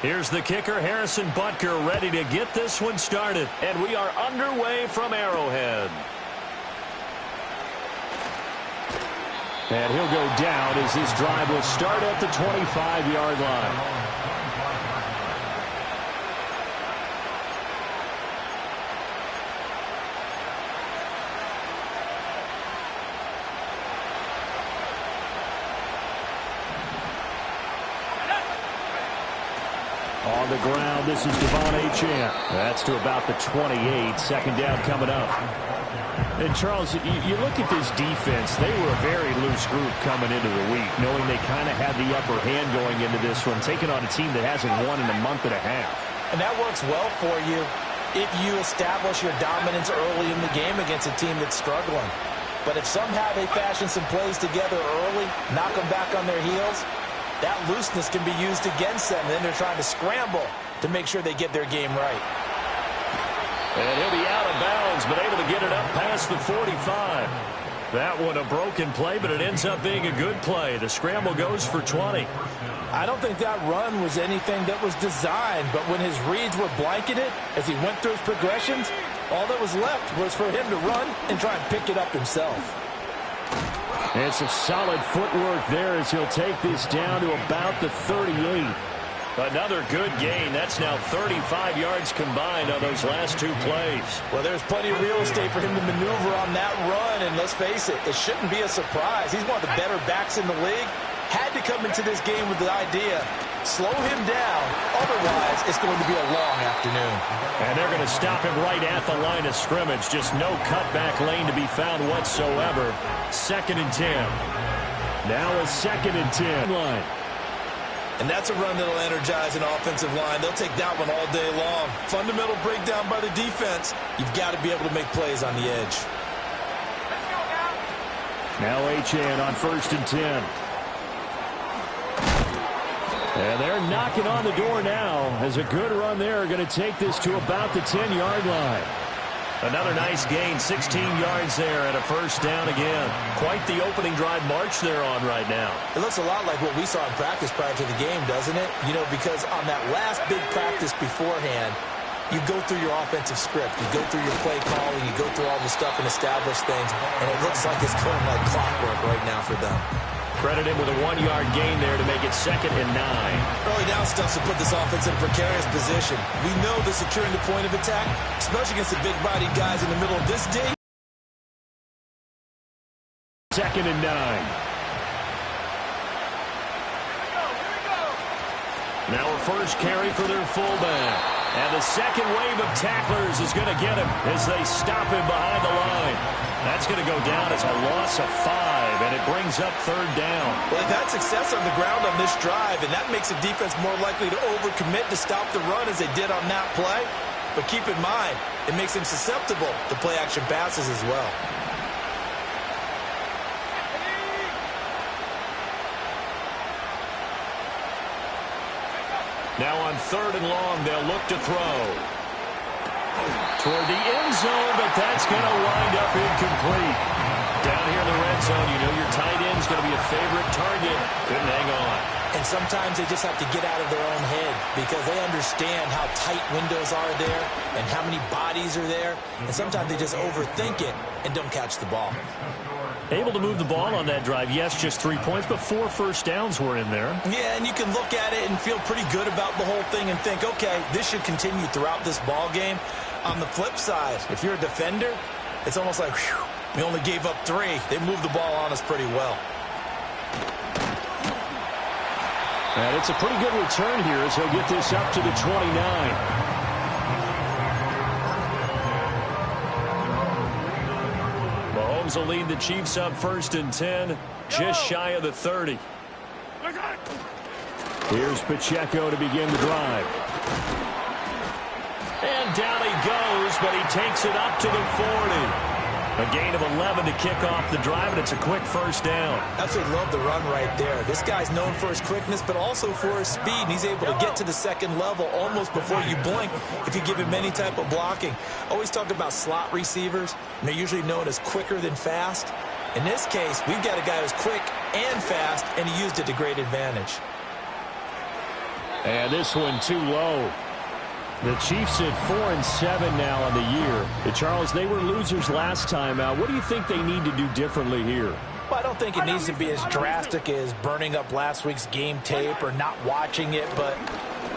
Here's the kicker, Harrison Butker, ready to get this one started. And we are underway from Arrowhead. And he'll go down as this drive will start at the 25-yard line. On the ground, this is Devon Achane. That's to about the 28. Second down coming up. And, Charles, you look at this defense. They were a very loose group coming into the week, knowing they kind of had the upper hand going into this one, taking on a team that hasn't won in a month and a half. And that works well for you if you establish your dominance early in the game against a team that's struggling. But if somehow they fashion some plays together early, knock them back on their heels, that looseness can be used against them. Then they're trying to scramble to make sure they get their game right. And he'll be out of bounds, but able to get it up past the 45. That one a broken play, but it ends up being a good play. The scramble goes for 20. I don't think that run was anything that was designed, but when his reads were blanketed as he went through his progressions, all that was left was for him to run and try and pick it up himself. It's a solid footwork there as he'll take this down to about the 38. Another good gain. That's now 35 yards combined on those last two plays. Well, there's plenty of real estate for him to maneuver on that run, and let's face it, it shouldn't be a surprise. He's one of the better backs in the league. Had to come into this game with the idea, slow him down, otherwise it's going to be a long afternoon. And they're going to stop him right at the line of scrimmage. Just no cutback lane to be found whatsoever. 2nd and 10. Now a 2nd and 10 line. And that's a run that'll energize an offensive line. They'll take that one all day long. Fundamental breakdown by the defense. You've got to be able to make plays on the edge. Now Achane on 1st and 10. And they're knocking on the door now as a good run there. Going to take this to about the 10-yard line. Another nice gain, 16 yards there and a first down again. Quite the opening drive march they're on right now. It looks a lot like what we saw in practice prior to the game, doesn't it? You know, because on that last big practice beforehand, you go through your offensive script. You go through your play calling. You go through all the stuff and establish things. And it looks like it's going like clockwork right now for them. Credit him with a 1-yard gain there to make it 2nd and 9. Early down stuff to put this offense in a precarious position. We know they're securing the point of attack, especially against the big-bodied guys in the middle of this day. 2nd and 9. Now a first carry for their fullback. And the second wave of tacklers is going to get him as they stop him behind the line. That's going to go down as a loss of 5, and it brings up 3rd down. Well, they've had success on the ground on this drive, and that makes the defense more likely to overcommit to stop the run as they did on that play. But keep in mind, it makes them susceptible to play-action passes as well. Now on 3rd and long, they'll look to throw. Toward the end zone, but that's going to wind up incomplete. Down here in the red zone, you know your tight end's going to be a favorite target. Couldn't hang on. And sometimes they just have to get out of their own head because they understand how tight windows are there and how many bodies are there. And sometimes they just overthink it and don't catch the ball. Able to move the ball on that drive. Yes, just 3 points, but 4 first downs were in there. Yeah, and you can look at it and feel pretty good about the whole thing and think, okay, this should continue throughout this ball game. On the flip side, if you're a defender, it's almost like, whew, we only gave up 3. They moved the ball on us pretty well. And it's a pretty good return here as he'll get this up to the 29. Will lead the Chiefs up 1st and 10, just shy of the 30. Here's Pacheco to begin the drive. And down he goes, but he takes it up to the 40. A gain of 11 to kick off the drive, and it's a quick first down. Absolutely love the run right there. This guy's known for his quickness, but also for his speed. And he's able to get to the second level almost before you blink if you give him any type of blocking. Always talk about slot receivers. And they're usually known as quicker than fast. In this case, we've got a guy who's quick and fast, and he used it to great advantage. And this one too low. The Chiefs at 4-7 now on the year. Charles, they were losers last time out. What do you think they need to do differently here? Well, I don't think it needs to be as drastic as burning up last week's game tape or not watching it, but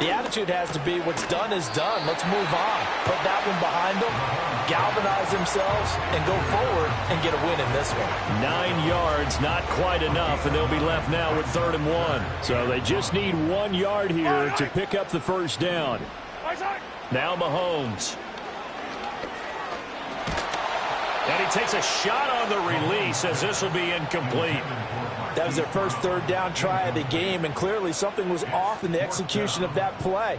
the attitude has to be what's done is done. Let's move on. Put that one behind them, galvanize themselves, and go forward and get a win in this one. 9 yards, not quite enough, and they'll be left now with 3rd and 1. So they just need 1 yard here to pick up the first down. Now Mahomes. And he takes a shot on the release as this will be incomplete. That was their first 3rd down try of the game, and clearly something was off in the execution of that play.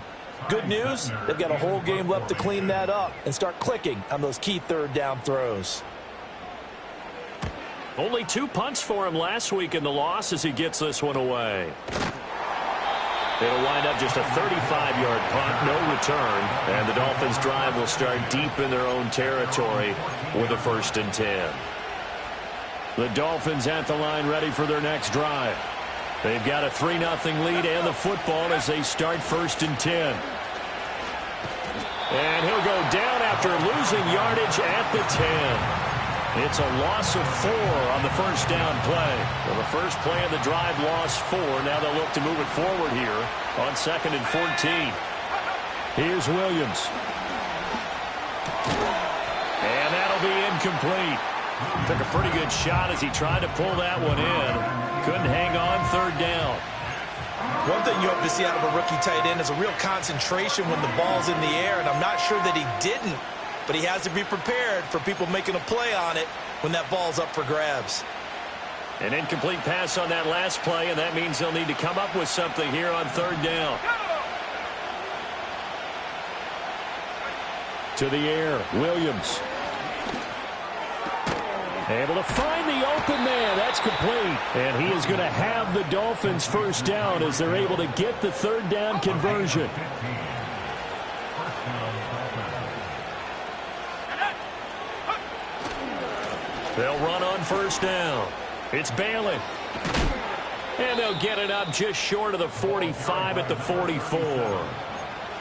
Good news, they've got a whole game left to clean that up and start clicking on those key 3rd down throws. Only 2 punts for him last week in the loss as he gets this one away. It'll wind up just a 35-yard punt, no return, and the Dolphins' drive will start deep in their own territory with a 1st and 10. The Dolphins at the line ready for their next drive. They've got a 3-0 lead and the football as they start 1st and 10. And he'll go down after losing yardage at the 10. It's a loss of 4 on the first down play. Well, the first play of the drive lost 4. Now they'll look to move it forward here on 2nd and 14. Here's Williams. And that'll be incomplete. Took a pretty good shot as he tried to pull that one in. Couldn't hang on 3rd down. One thing you hope to see out of a rookie tight end is a real concentration when the ball's in the air, and I'm not sure that he didn't. But he has to be prepared for people making a play on it when that ball's up for grabs. An incomplete pass on that last play, and that means they'll need to come up with something here on 3rd down. To the air, Williams. Able to find the open man. That's complete. And he is going to have the Dolphins' first down as they're able to get the 3rd down conversion. They'll run on 1st down. It's Bailey. And they'll get it up just short of the 45 at the 44.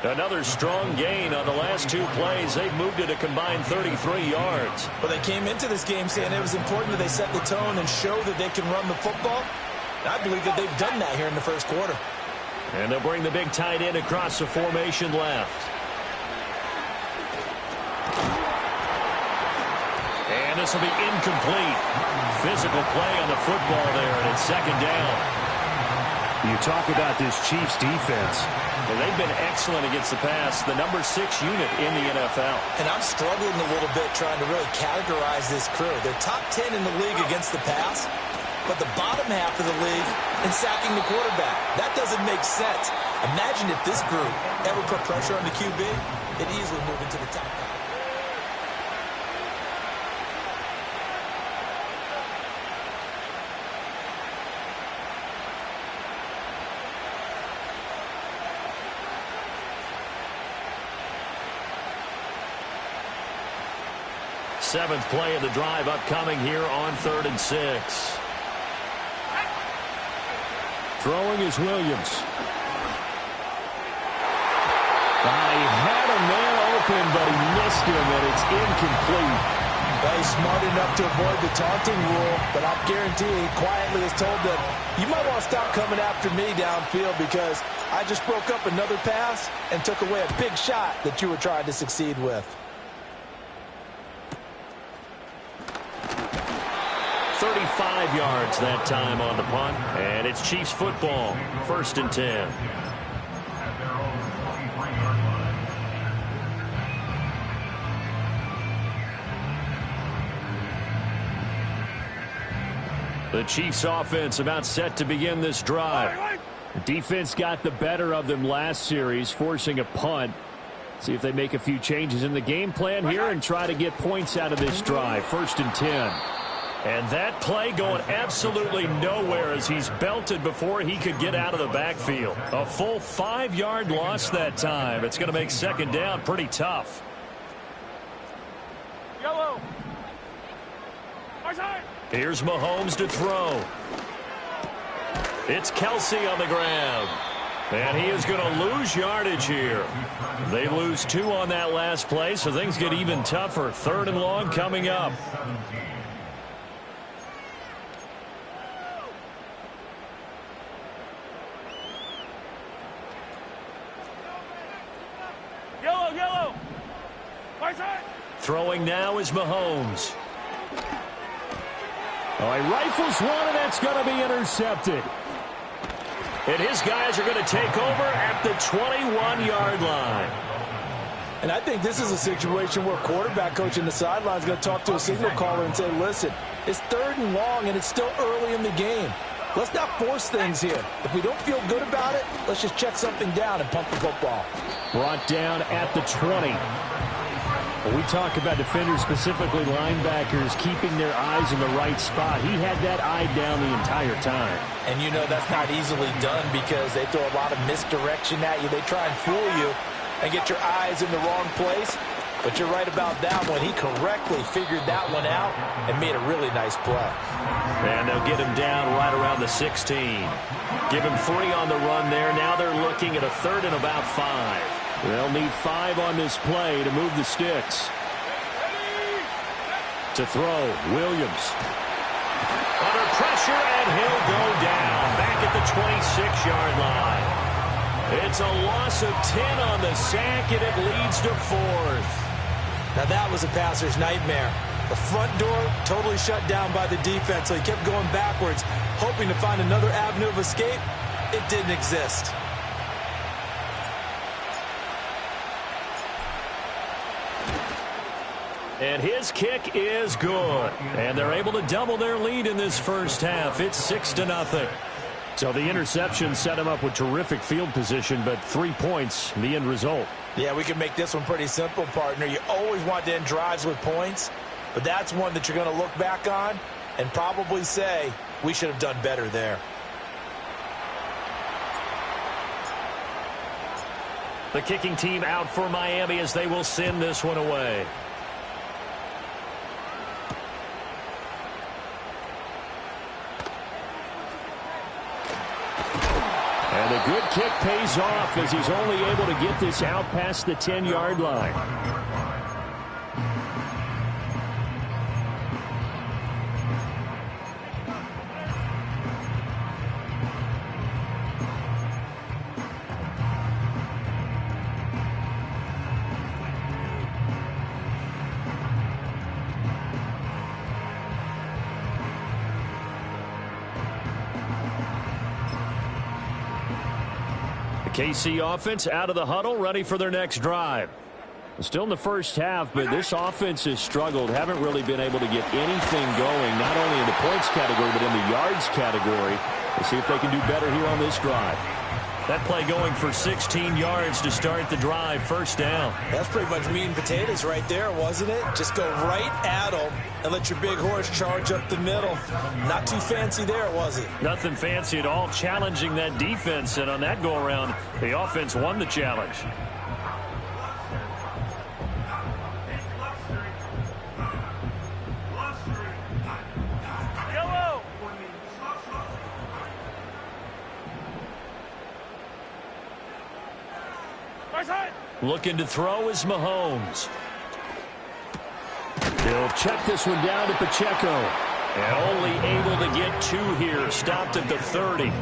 Another strong gain on the last 2 plays. They've moved it a combined 33 yards. Well, they came into this game saying it was important that they set the tone and show that they can run the football. And I believe that they've done that here in the first quarter. And they'll bring the big tight end across the formation left. And this will be incomplete. Physical play on the football there, and it's 2nd down. You talk about this Chiefs defense. Well, they've been excellent against the pass, the number 6 unit in the NFL. And I'm struggling a little bit trying to really categorize this crew. They're top 10 in the league against the pass, but the bottom half of the league in sacking the quarterback. That doesn't make sense. Imagine if this group ever put pressure on the QB, it'd easily move into the top 5. Seventh play of the drive upcoming here on 3rd and 6. Throwing is Williams. He had a man open, but he missed him, and it's incomplete. Well, he's smart enough to avoid the taunting rule, but I guarantee he quietly has told them, you might want to stop coming after me downfield because I just broke up another pass and took away a big shot that you were trying to succeed with. 35 yards that time on the punt, and it's Chiefs football, 1st and 10. The Chiefs offense about set to begin this drive. The defense got the better of them last series, forcing a punt. See if they make a few changes in the game plan here and try to get points out of this drive. 1st and 10. And that play going absolutely nowhere as he's belted before he could get out of the backfield. A full 5-yard loss that time. It's going to make 2nd down pretty tough. Yellow. Here's Mahomes to throw. It's Kelsey on the ground. And he is going to lose yardage here. They lose 2 on that last play, so things get even tougher. 3rd and long coming up. Yellow. Right side. Throwing now is Mahomes. Oh, he rifles one, and that's going to be intercepted. And his guys are going to take over at the 21-yard line. And I think this is a situation where quarterback coach in the sideline is going to talk to a signal caller and say, listen, it's 3rd and long, and it's still early in the game. Let's not force things here. If we don't feel good about it, let's just check something down and pump the football. Brought down at the 20. When we talk about defenders, specifically linebackers, keeping their eyes in the right spot, he had that eye down the entire time. And you know that's not easily done because they throw a lot of misdirection at you. They try and fool you and get your eyes in the wrong place. But you're right about that one. He correctly figured that one out and made a really nice play. And they'll get him down right around the 16. Give him 3 on the run there. Now they're looking at a 3rd and about 5. They'll need 5 on this play to move the sticks. To throw, Williams. Under pressure, and he'll go down. Back at the 26-yard line. It's a loss of 10 on the sack, and it leads to 4th. Now that was a passer's nightmare. The front door totally shut down by the defense, so he kept going backwards, hoping to find another avenue of escape. It didn't exist. And his kick is good. And they're able to double their lead in this first half. It's 6-0. So the interception set him up with terrific field position, but 3 points, the end result. Yeah, we can make this one pretty simple, partner. You always want to end drives with points, but that's one that you're going to look back on and probably say, we should have done better there. The kicking team out for Miami as they will send this one away. And a good kick pays off as he's only able to get this out past the 10-yard line. KC offense out of the huddle, ready for their next drive. Still in the first half, but this offense has struggled. Haven't really been able to get anything going, not only in the points category, but in the yards category. We'll see if they can do better here on this drive. That play going for 16 yards to start the drive. First down. That's pretty much meat and potatoes right there, wasn't it? Just go right at them and let your big horse charge up the middle. Not too fancy there, was it? Nothing fancy at all, challenging that defense. And on that go-around, the offense won the challenge. Looking to throw is Mahomes. He'll check this one down to Pacheco. And only able to get 2 here. Stopped at the 30.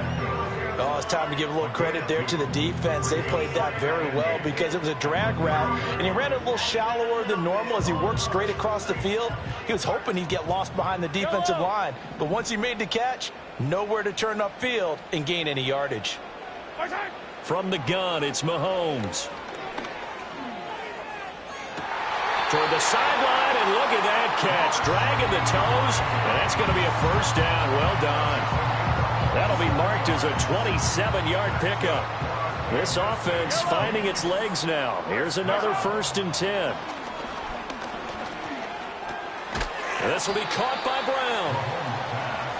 Oh, it's time to give a little credit there to the defense. They played that very well because it was a drag route, and he ran it a little shallower than normal as he worked straight across the field. He was hoping he'd get lost behind the defensive line, but once he made the catch, nowhere to turn upfield and gain any yardage. From the gun, it's Mahomes. Toward the sideline, and look at that catch. Dragging the toes, and that's going to be a first down. Well done. That'll be marked as a 27-yard pickup. This offense finding its legs now. Here's another 1st and 10. This will be caught by Brown.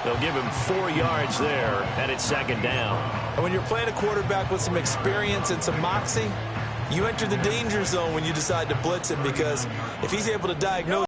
They'll give him 4 yards there, and it's 2nd down. And when you're playing a quarterback with some experience and some moxie, you enter the danger zone when you decide to blitz him, because if he's able to diagnose